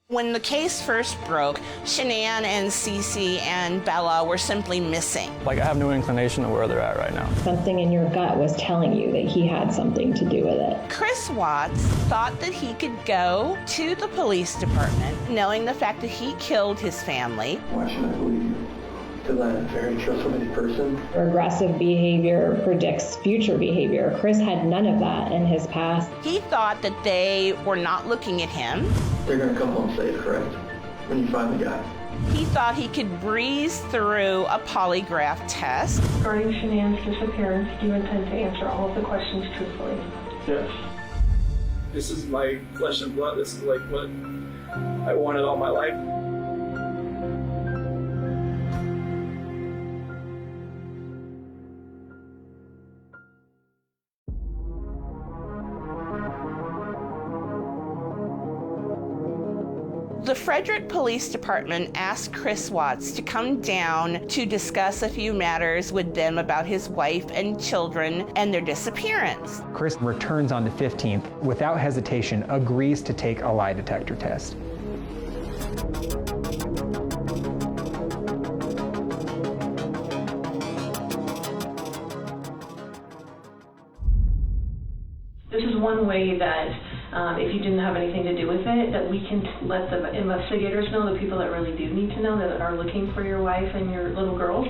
When the case first broke, Shanann and Cece and Bella were simply missing. Like, I have no inclination of where they're at right now. Something in your gut was telling you that he had something to do with it. Chris Watts thought that he could go to the police department, knowing the fact that he killed his family. Why should I believe you? Because I'm a very trustworthy person. Regressive behavior predicts future behavior. Chris had none of that in his past. He thought that they were not looking at him. They're going to come home safe, correct? When you find the guy. He thought he could breeze through a polygraph test. Regarding Shanann's disappearance, do you intend to answer all of the questions truthfully? Yes. This is my flesh and blood. This is like what I wanted all my life. The Frederick Police Department asked Chris Watts to come down to discuss a few matters with them about his wife and children and their disappearance. Chris returns on the 15th, without hesitation, agrees to take a lie detector test. This is one way that if you didn't have anything to do with it, that we can let the investigators know, the people that really do need to know, that are looking for your wife and your little girls,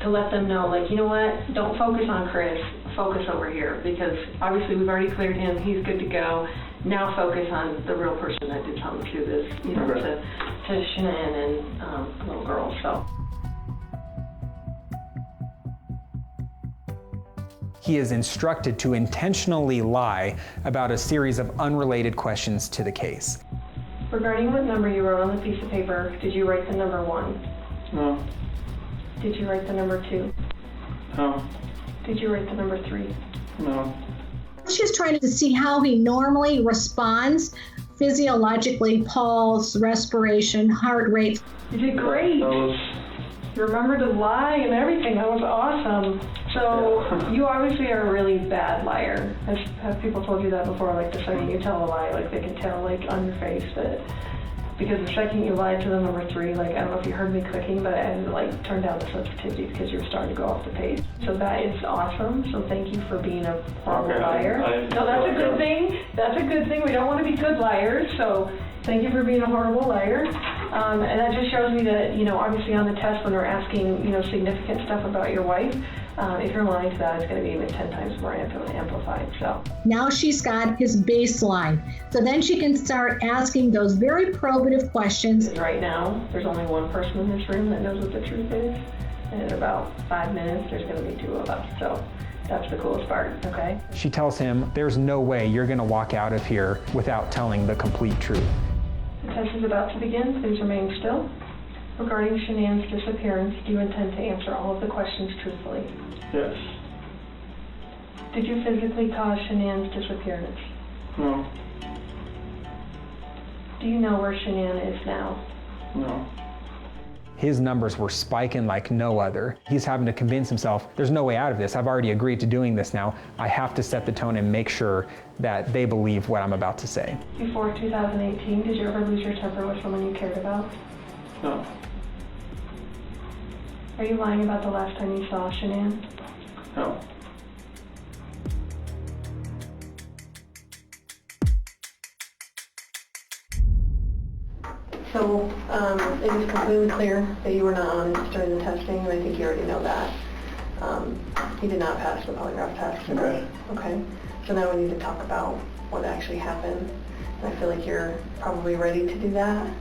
to let them know, like, you know what, don't focus on Chris, focus over here, because obviously we've already cleared him, he's good to go. Now focus on the real person that did something to this, you know, to Shanann and little girls. So. He is instructed to intentionally lie about a series of unrelated questions to the case. Regarding what number you wrote on the piece of paper, did you write the number 1? No. Did you write the number 2? No. Did you write the number 3? No. She's trying to see how he normally responds physiologically, pulse, respiration, heart rate. You did great. You remembered to lie and everything. That was awesome. So you obviously are a really bad liar. Have people told you that before? Like the second you tell a lie, like they can tell like on your face that, because the second you lied to the number 3, like I don't know if you heard me clicking, but I had to like turn down the sensitivity because you were starting to go off the page. So that is awesome. So thank you for being a horrible liar. No, that's a good thing. That's a good thing. We don't want to be good liars. So thank you for being a horrible liar. And that just shows me that, you know, obviously on the test when they're asking, you know, significant stuff about your wife, if you're lying to that, it's going to be even 10 times more amplified. So now she's got his baseline. So then she can start asking those very probative questions. Right now, there's only one person in this room that knows what the truth is. And in about 5 minutes, there's going to be 2 of us. So that's the coolest part, okay? She tells him, there's no way you're going to walk out of here without telling the complete truth. The test is about to begin. Please remain still. Regarding Shanann's disappearance, do you intend to answer all of the questions truthfully? Yes. Did you physically cause Shanann's disappearance? No. Do you know where Shanann is now? No. His numbers were spiking like no other. He's having to convince himself, there's no way out of this. I've already agreed to doing this now. I have to set the tone and make sure that they believe what I'm about to say. Before 2018, did you ever lose your temper with someone you cared about? No. Are you lying about the last time you saw Shanann? No. So it is completely clear that you were not honest during the testing, and I think you already know that. You did not pass the polygraph test. Okay. Okay. So now we need to talk about what actually happened. And I feel like you're probably ready to do that.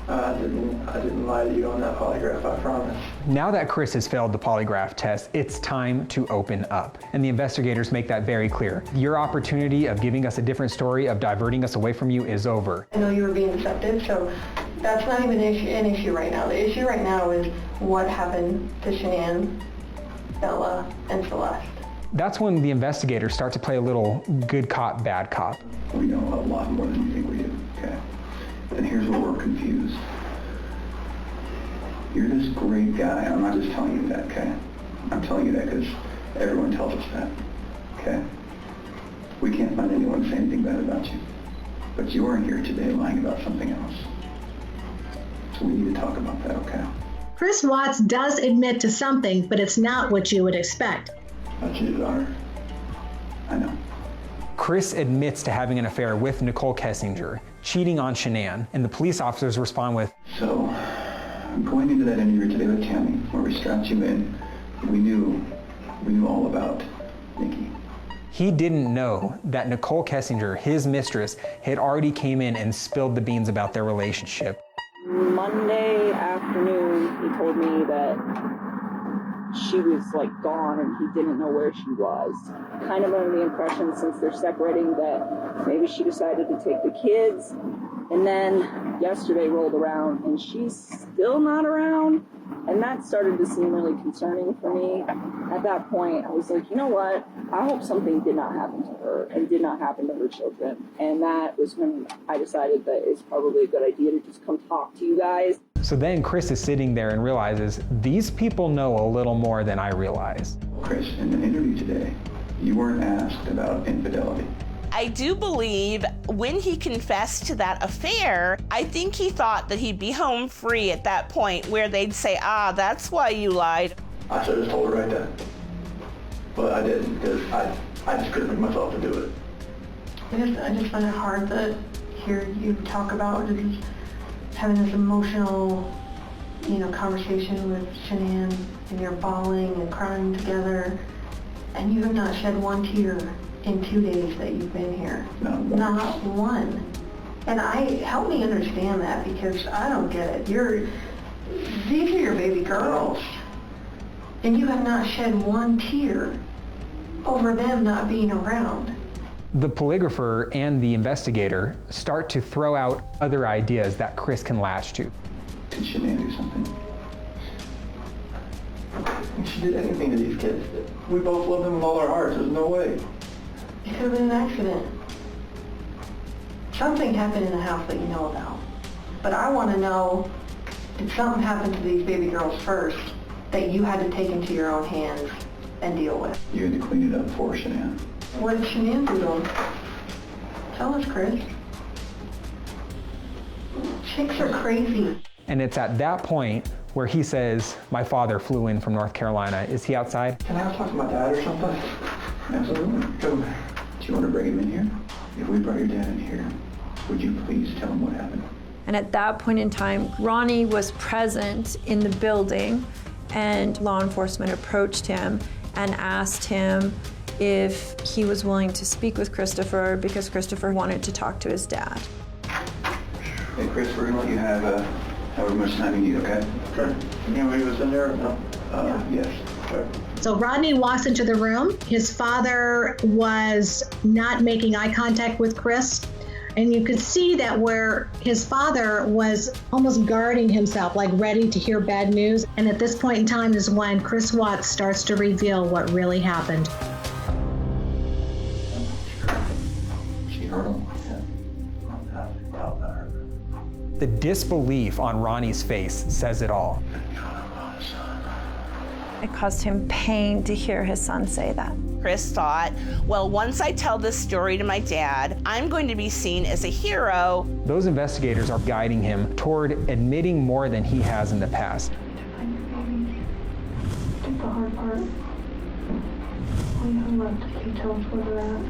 I didn't lie to you on that polygraph, I promise. Now that Chris has failed the polygraph test, it's time to open up. And the investigators make that very clear. Your opportunity of giving us a different story, of diverting us away from you, is over. I know you were being deceptive, so that's not even an issue right now. The issue right now is what happened to Shanann, Bella, and Celeste. That's when the investigators start to play a little good cop, bad cop. We know a lot more than you think we do, okay? And here's where we're confused. You're this great guy. I'm not just telling you that, okay? I'm telling you that because everyone tells us that, okay? We can't find anyone saying anything bad about you. But you weren't here today lying about something else. So we need to talk about that, okay? Chris Watts does admit to something, but it's not what you would expect. That's his daughter. I know. Chris admits to having an affair with Nicole Kessinger, cheating on Shanann, and the police officers respond with, So, going into that interview today with Tammy, where we strapped you in, we knew all about Nikki. he didn't know that Nicole Kessinger, his mistress, had already came in and spilled the beans about their relationship. Monday afternoon, he told me that she was like gone and he didn't know where she was. Kind of under the impression, since they're separating, that maybe she decided to take the kids. And then yesterday rolled around and she's still not around. And that started to seem really concerning for me. At that point, I was like, you know what? I hope something did not happen to her and did not happen to her children. And that was when I decided that it's probably a good idea to just come talk to you guys. So then Chris is sitting there and realizes, these people know a little more than I realize. Chris, in the interview today, you weren't asked about infidelity. I do believe when he confessed to that affair, I think he thought that he'd be home free at that point where they'd say, that's why you lied. I should have told her right then. But I didn't, because I just couldn't bring myself to do it. I just find it hard to hear you talk about just having this emotional, conversation with Shanann, and you're bawling and crying together, and you have not shed one tear in 2 days that you've been here. Not one. And help me understand that, because I don't get it. These are your baby girls, and you have not shed one tear over them not being around. The polygrapher and the investigator start to throw out other ideas that Chris can latch to. Did Shanann do something? If she did anything to these kids, we both love them with all our hearts. There's no way. It could have been an accident. Something happened in the house that you know about. But I want to know, did something happen to these baby girls first that you had to take into your own hands and deal with? You had to clean it up for Shanann. What did Shanann do to them? Tell us, Chris. Chicks are crazy. And it's at that point where he says, my father flew in from North Carolina. Is he outside? Can I talk to my dad or something? Absolutely. Come. Do you want to bring him in here? If we brought your dad in here, would you please tell him what happened? And at that point in time, Ronnie was present in the building, and law enforcement approached him and asked him if he was willing to speak with Christopher, because Christopher wanted to talk to his dad. Hey, Chris, we're going to let you have however much time you need, okay? Sure. Can you leave us in there? No? Yes. Sure. So Rodney walks into the room. His father was not making eye contact with Chris. And you could see that where his father was almost guarding himself, like ready to hear bad news. And at this point in time is when Chris Watts starts to reveal what really happened. She heard him. The disbelief on Ronnie's face says it all. It caused him pain to hear his son say that. Chris thought, well, once I tell this story to my dad, I'm going to be seen as a hero. Those investigators are guiding him toward admitting more than he has in the past. That's the hard part. All you have left is you tell us where they're at.